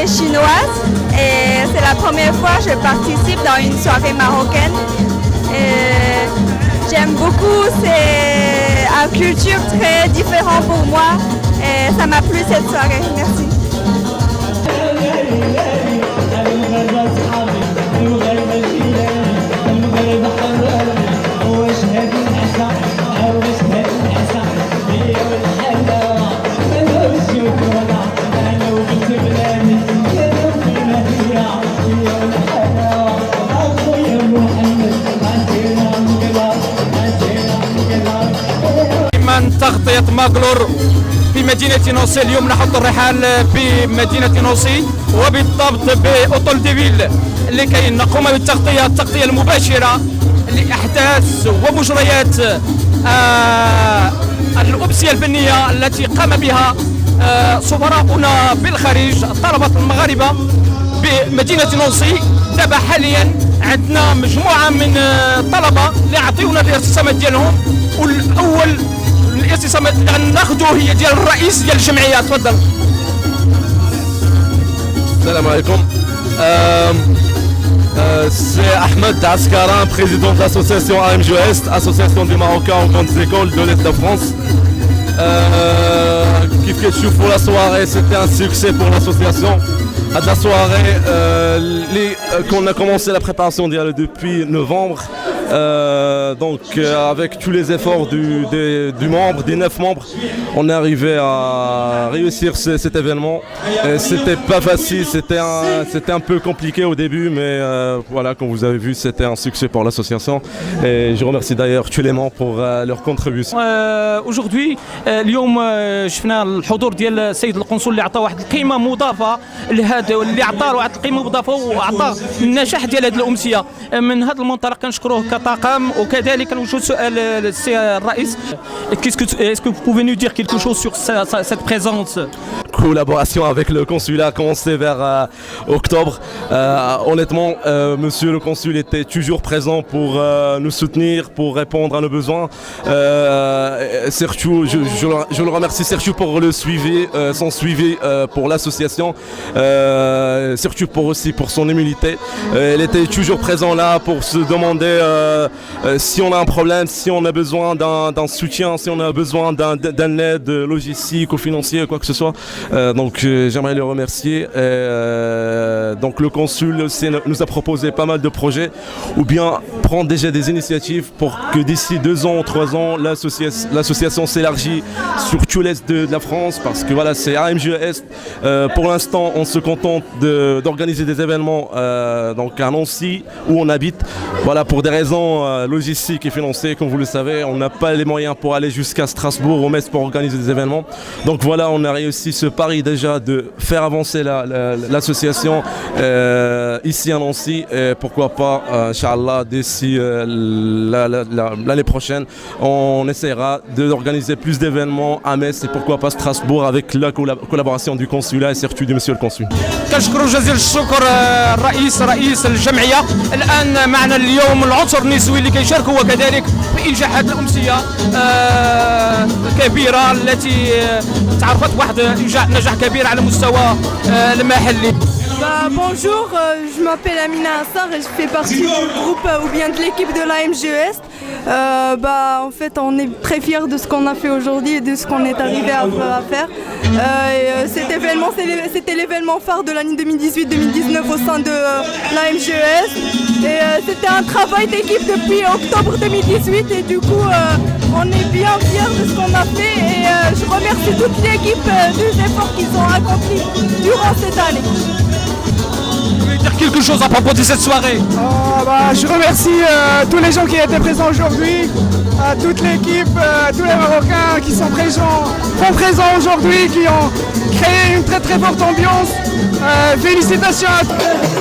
nationalité chinoise et c'est la première fois que je participe dans une soirée marocaine. Et j'aime beaucoup, c'est une culture très différente pour moi et ça m'a plu cette soirée. Merci. تغطية ماغلور في مدينة نوسي. اليوم نحط الرحال في مدينة نوسي وبالضبط بأوتول ديفيل لكي نقوم التغطية المباشرة لأحداث ومجريات الأمسية الفنية التي قام بها سفراؤنا بالخارج الطلبة المغاربة بمدينة نوسي. دابا حاليا عندنا مجموعة من الطلبة اللي يعطيونا الارتسامات ديالهم، والأول الارتسامات اللي ناخذوه هي ديال الرئيس ديال الجمعية. تفضل. السلام عليكم. C'est Ahmed Askaran, président de l'association AMG Est, association des Marocains en grandes écoles de l'Est de France. Pour la soirée, c'était un succès pour l'association. À la soirée, qu'on a commencé la préparation depuis novembre. Avec tous les efforts des 9 membres, on est arrivé à réussir cet événement. C'était pas facile, c'était un peu compliqué au début, mais voilà, comme vous avez vu, c'était un succès pour l'association. Et je remercie d'ailleurs tous les membres pour leur contribution. Aujourd'hui, اليوم شفنا الحضور ديال السيد القنصل اللي عطى واحد القيمة مضافة لهذا، اللي عطى واحد القيمة مضافة وعطى النجاح ديال هذه الأمسية. من هذا المنطلق كنشكروه كطاقم، وكذلك كنوجهوا سؤال للسي الرئيس. Est-ce que vous pouvez nous dire quelque chose sur cette présence? Collaboration avec le consulat a commencé vers octobre. Honnêtement, monsieur le consul était toujours présent pour nous soutenir, pour répondre à nos besoins. Surtout, je le remercie surtout pour le suivi, son suivi pour l'association, surtout pour son humilité. Elle était toujours présent là pour se demander si on a un problème, si on a besoin d'un soutien, si on a besoin d'un aide logistique ou financier, quoi que ce soit. Donc j'aimerais le remercier. Donc le consul nous a proposé pas mal de projets, ou bien prendre déjà des initiatives pour que d'ici 2 ans ou 3 ans l'association s'élargit sur tout l'est de la France, parce que voilà, c'est AMG Est. Pour l'instant on se contente d'organiser des événements donc à Nancy où on habite. Voilà, pour des raisons logistiques et financières, comme vous le savez, on n'a pas les moyens pour aller jusqu'à Strasbourg ou Metz pour organiser des événements. Donc voilà, on a réussi ce pari déjà de faire avancer l'association ici à Nancy, et pourquoi pas, Inch'Allah, d'ici l'année prochaine, on essaiera d'organiser plus d'événements à Metz et pourquoi pas Strasbourg, avec la collaboration du consulat et surtout du monsieur le consul. كنشكر جزيل الشكر رئيس الجمعية. الآن معنا اليوم العنصر النسوي اللي كيشارك هو كذلك في إنجاح هذه الأمسية كبيرة التي تعرفت بواحد نجاح كبير على المستوى المحلي. Bonjour, je m'appelle Amina Assar et je fais partie du groupe ou bien de l'équipe de l'AMG Est. En fait, on est très fiers de ce qu'on a fait aujourd'hui et de ce qu'on est arrivé à faire. Cet événement, c'était l'événement phare de l'année 2018-2019 au sein de l'AMG Est. Et c'était un travail d'équipe depuis octobre 2018 et du coup, on est bien fiers de ce qu'on a fait et je remercie toute l'équipe des efforts qu'ils ont accomplis durant cette année. Vous voulez dire quelque chose à propos de cette soirée? Je remercie tous les gens qui étaient présents aujourd'hui, toute l'équipe, tous les Marocains qui sont présents aujourd'hui, qui ont créé une très très forte ambiance. Félicitations à tous.